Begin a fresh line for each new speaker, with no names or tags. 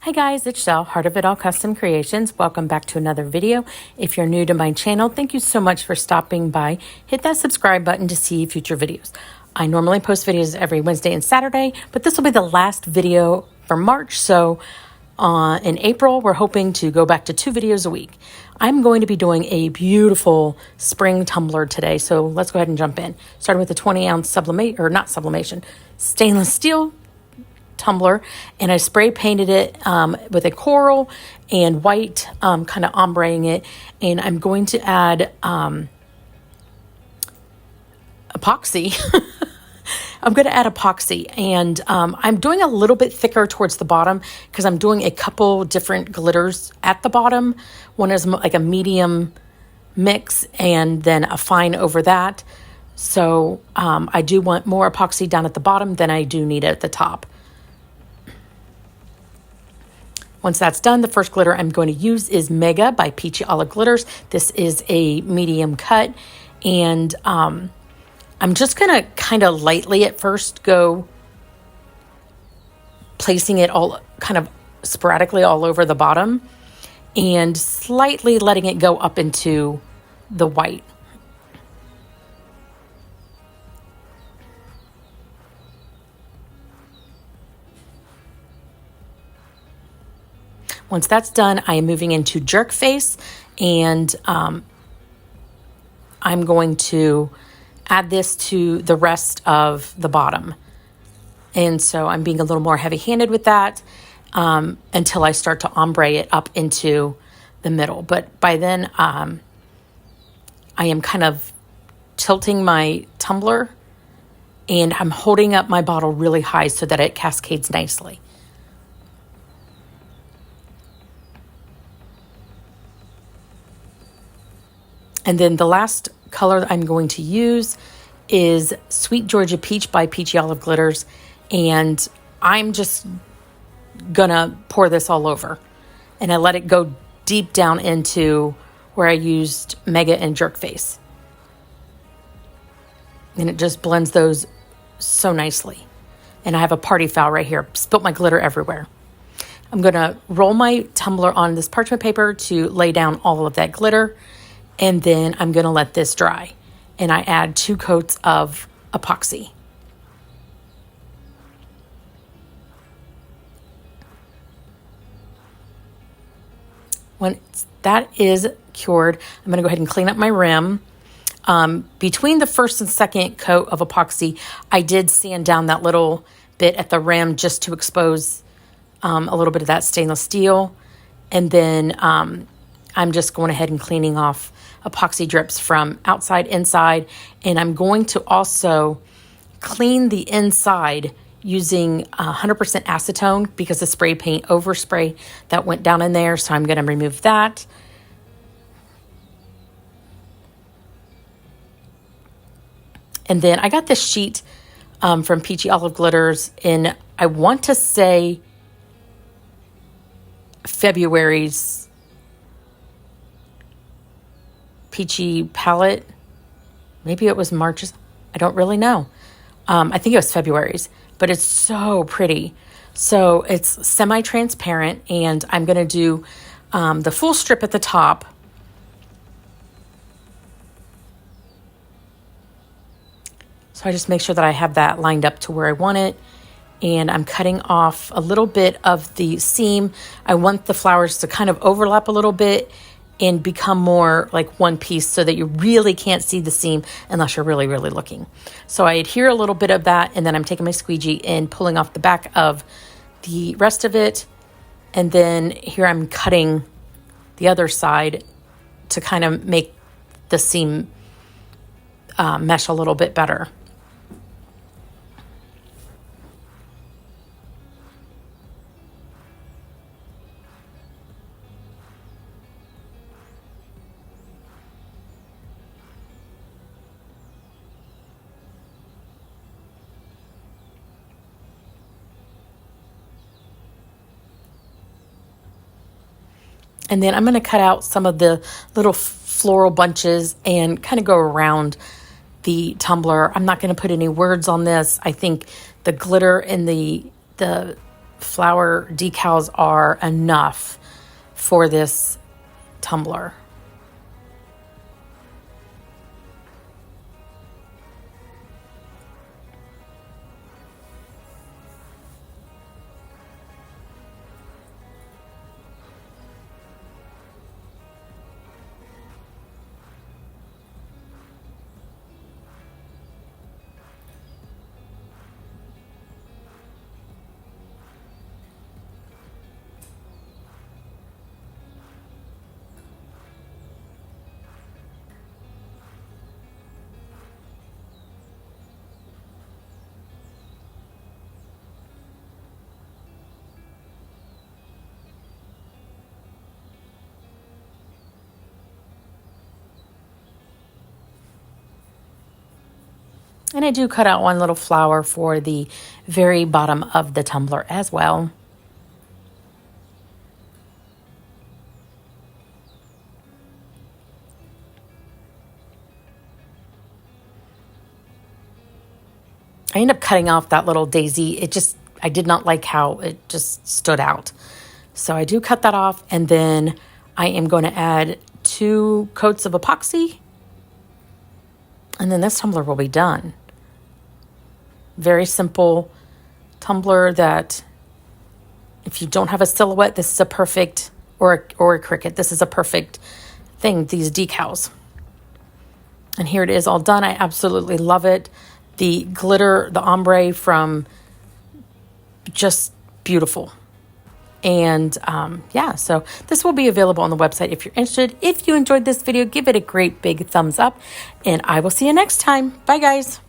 Hi guys, it's Shell, Heart of It All Custom Creations. Welcome back to another video. If you're new to my channel, thank you so much for stopping by. Hit that subscribe button to see future videos. I normally post videos every Wednesday and Saturday, but this will be the last video for March. So in April, we're hoping to go back to 2 videos a week. I'm going to be doing a beautiful spring tumbler today. So let's go ahead and jump in. Starting with a 20-ounce stainless steel tumbler, and I spray painted it with a coral and white, kind of ombreing it, and I'm going to add epoxy. I'm going to add epoxy, and I'm doing a little bit thicker towards the bottom because I'm doing a couple different glitters at the bottom. One is like a medium mix and then a fine over that. So I do want more epoxy down at the bottom than I do need at the top. Once that's done, the first glitter I'm going to use is Mega by Peachy Olive Glitters. This is a medium cut, and I'm just going to kind of lightly at first go placing it all kind of sporadically all over the bottom and slightly letting it go up into the white. Once that's done, I am moving into Jerk Face, and I'm going to add this to the rest of the bottom. And so I'm being a little more heavy-handed with that until I start to ombre it up into the middle. But by then, I am kind of tilting my tumbler, and I'm holding up my bottle really high so that it cascades nicely. And then the last color I'm going to use is Sweet Georgia Peach by Peachy Olive Glitters. And I'm just gonna pour this all over. And I let it go deep down into where I used Mega and Jerk Face. And it just blends those so nicely. And I have a party foul right here. Spilt my glitter everywhere. I'm gonna roll my tumbler on this parchment paper to lay down all of that glitter. And then I'm going to let this dry. And I add 2 coats of epoxy. Once that is cured, I'm going to go ahead and clean up my rim. Between the first and second coat of epoxy, I did sand down that little bit at the rim just to expose a little bit of that stainless steel. And then I'm just going ahead and cleaning off epoxy drips from outside, inside, and I'm going to also clean the inside using 100% acetone because the spray paint overspray that went down in there, so I'm going to remove that. And then I got this sheet from Peachy Olive Glitters in, I want to say, February's Peachy palette. Maybe it was March's. I don't really know. I think it was February's, but it's so pretty. So it's semi-transparent, and I'm going to do the full strip at the top. So I just make sure that I have that lined up to where I want it. And I'm cutting off a little bit of the seam. I want the flowers to kind of overlap a little bit and become more like one piece so that you really can't see the seam unless you're really, really looking. So I adhere a little bit of that, and then I'm taking my squeegee and pulling off the back of the rest of it. And then here I'm cutting the other side to kind of make the seam mesh a little bit better. And then I'm going to cut out some of the little floral bunches and kind of go around the tumbler. I'm not going to put any words on this. I think the glitter and the flower decals are enough for this tumbler. And I do cut out one little flower for the very bottom of the tumbler as well. I end up cutting off that little daisy. I did not like how it just stood out. So I do cut that off, and then I am going to add 2 coats of epoxy, and then this tumbler will be done. Very simple tumbler that if you don't have a silhouette, this is a perfect, or a cricket, this is a perfect thing, these decals. And here it is all done. I absolutely love it. The glitter, the ombre from, just beautiful. And yeah, so this will be available on the website if you're interested. If you enjoyed this video, give it a great big thumbs up, and I will see you next time. Bye, guys.